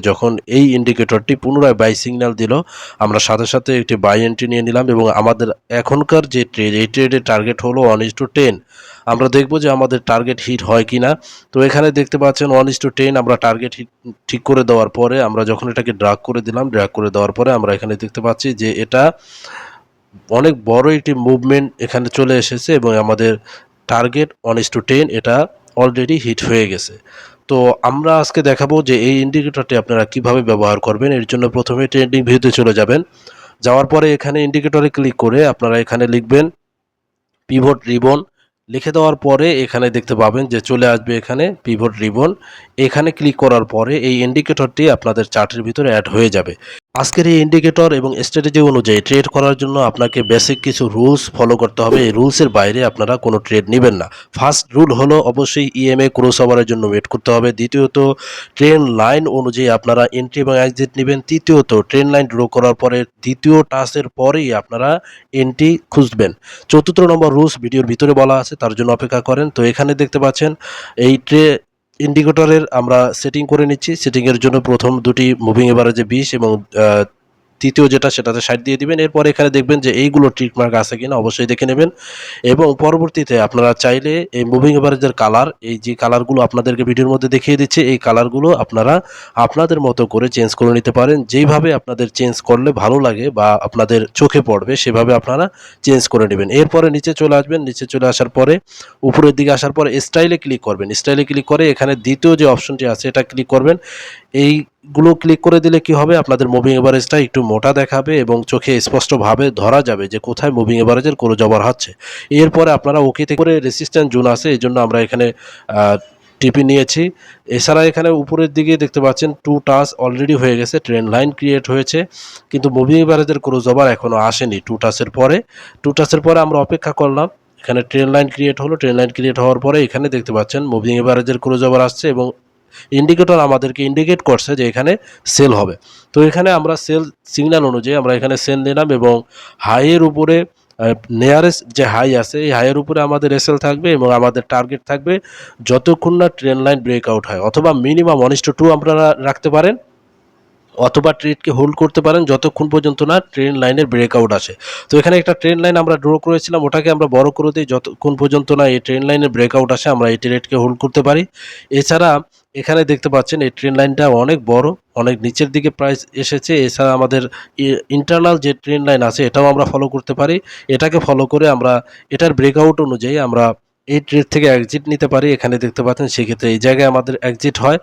যখন এই ইন্ডিকেটরটি পুনরায় বাই সিগন্যাল দিল, আমরা সাথে সাথে একটি বাই এন্ট্রি নিয়ে নিলাম এবং আমাদের এখনকার যে ট্রেড, এই ট্রেডের টার্গেট হলো 1:10। আমরা দেখব যে আমাদের টার্গেট হিট হয় কিনা। তো এখানে দেখতে পাচ্ছেন 1:10 আমরা টার্গেট হিট ঠিক করে দেওয়ার পরে আমরা যখন এটাকে ড্রাগ করে দিলাম, ড্রাগ করে দেওয়ার পরে আমরা এখানে দেখতে পাচ্ছি যে এটা অনেক বড় একটি মুভমেন্ট এখানে চলে এসেছে এবং আমাদের টার্গেট 1:10 এটা অলরেডি হিট হয়ে গেছে। তো আমরা আজকে দেখাবো যে এই ইন্ডিকেটরটি আপনারা কিভাবে ব্যবহার করবেন। এর জন্য প্রথমে ট্রেন্ডিং ভিউতে চলে যাবেন। যাওয়ার পরে এখানে ইন্ডিকেটরে ক্লিক করে আপনারা এখানে লিখবেন পিভট রিবন। লিখে দেওয়ার পরে এখানে দেখতে পাবেন যে চলে আসবে এখানে পিভট রিবন। এখানে ক্লিক করার পরে এই ইন্ডিকেটরটি আপনাদের চার্টের ভিতরে অ্যাড হয়ে যাবে। আজকের এই ইন্ডিকেটর এবং স্ট্র্যাটেজি অনুযায়ী ট্রেড করার জন্য আপনাকে বেসিক কিছু রুলস ফলো করতে হবে। এই রুলসের বাইরে আপনারা কোনো ট্রেড নেবেন না। ফার্স্ট রুল হলো অবশ্যই ইএমএ ক্রসওভারের জন্য ওয়েট করতে হবে। দ্বিতীয়ত ট্রেন লাইন অনুযায়ী আপনারা এন্ট্রি এবং এক্সিট নেবেন। তৃতীয়ত ট্রেন লাইন ড্র করার পরে দ্বিতীয় টাচের পরেই আপনারা এন্ট্রি খুঁজবেন। চতুর্থ নম্বর রুলস ভিডিওর ভিতরে বলা আছে, তার জন্য অপেক্ষা করেন। তো এখানে দেখতে পাচ্ছেন এই ইন্ডিকেটরের আমরা সেটিং করে নিচ্ছি। সেটিংয়ের জন্য প্রথম দুটি মুভিং এভারেজে 20 এবং তৃতীয় যেটা সেটাতে 60 দিয়ে দিবেন। এরপর এখানে দেখবেন যে এইগুলো ট্রিকমার্ক আছে কিনা অবশ্যই দেখে নেবেন এবং পরবর্তীতে আপনারা চাইলে এই মুভিং এভারেজের কালার, এই যে কালারগুলো আপনাদেরকে ভিডিওর মধ্যে দেখিয়ে দিচ্ছে, এই কালারগুলো আপনারা আপনাদের মতো করে চেঞ্জ করে নিতে পারেন। যেইভাবে আপনাদের চেঞ্জ করলে ভালো লাগে বা আপনাদের চোখে পড়বে সেভাবে আপনারা চেঞ্জ করে নেবেন। এরপরে নিচে চলে আসবেন। নিচে চলে আসার পরে উপরের দিকে আসার পরে স্টাইলে ক্লিক করবেন। স্টাইলে ক্লিক করে এখানে দ্বিতীয় যে অপশনটি আছে এটা ক্লিক করবেন। এইগুলো ক্লিক করে দিলে কি হবে, আপনাদের মুভিং এভারেজটা একটু মোটা দেখাবে এবং চোখে স্পষ্টভাবে ধরা যাবে যে কোথায় মুভিং এভারেজের ক্রস ওভার হচ্ছে। এরপরে আপনারা ওকেতে করে রেসিস্ট্যান্ট জোন আছে, এই জন্য আমরা এখানে টিপি নিয়েছি। এছাড়া এখানে উপরের দিকে দেখতে পাচ্ছেন 2 টাচ অলরেডি হয়ে গেছে, ট্রেন লাইন ক্রিয়েট হয়েছে, কিন্তু মুভিং এভারেজের ক্রস ওভার এখনও আসেনি 2 টাচের পরে। 2 টাচের পরে আমরা অপেক্ষা করলাম। এখানে ট্রেন লাইন ক্রিয়েট হলো। ট্রেন লাইন ক্রিয়েট হওয়ার পরে এখানে দেখতে পাচ্ছেন মুভিং এভারেজের ক্রস ওভার আসছে এবং ইন্ডিকেটর আমাদেরকে ইন্ডিকেট করছে যে এখানে সেল হবে। তো এখানে আমরা সেল সিগন্যাল অনুযায়ী আমরা এখানে সেল নিলাম এবং হাইয়ের উপরে নিয়ারেস্ট যে হাই আছে এই হাইয়ের উপরে আমাদের এসএল থাকবে এবং আমাদের টার্গেট থাকবে যতক্ষণ না ট্রেন লাইন ব্রেকআউট হয়, অথবা মিনিমাম 1:2 আপনারা রাখতে পারেন, অথবা ট্রেডকে হোল্ড করতে পারেন যতক্ষণ পর্যন্ত না ট্রেন লাইনের ব্রেকআউট আসে। তো এখানে একটা ট্রেন লাইন আমরা ড্র করেছিলাম, ওটাকে আমরা বড় করে দিই। যতক্ষণ পর্যন্ত না এই ট্রেন লাইনের ব্রেকআউট আসে আমরা এই ট্রেডকে হোল্ড করতে পারি। এছাড়া এখানে দেখতে পাচ্ছেন এই ট্রেন লাইনটা অনেক বড়, অনেক নিচের দিকে প্রাইস এসেছে। এছাড়া আমাদের ইন্টারনাল যে ট্রেন লাইন আছে এটাও আমরা ফলো করতে পারি। এটাকে ফলো করে আমরা এটার ব্রেকআউট অনুযায়ী আমরা এই ট্রেড থেকে এক্সিট নিতে পারি। এখানে দেখতে পাচ্ছেন সেক্ষেত্রে এই জায়গায় আমাদের এক্সিট হয়।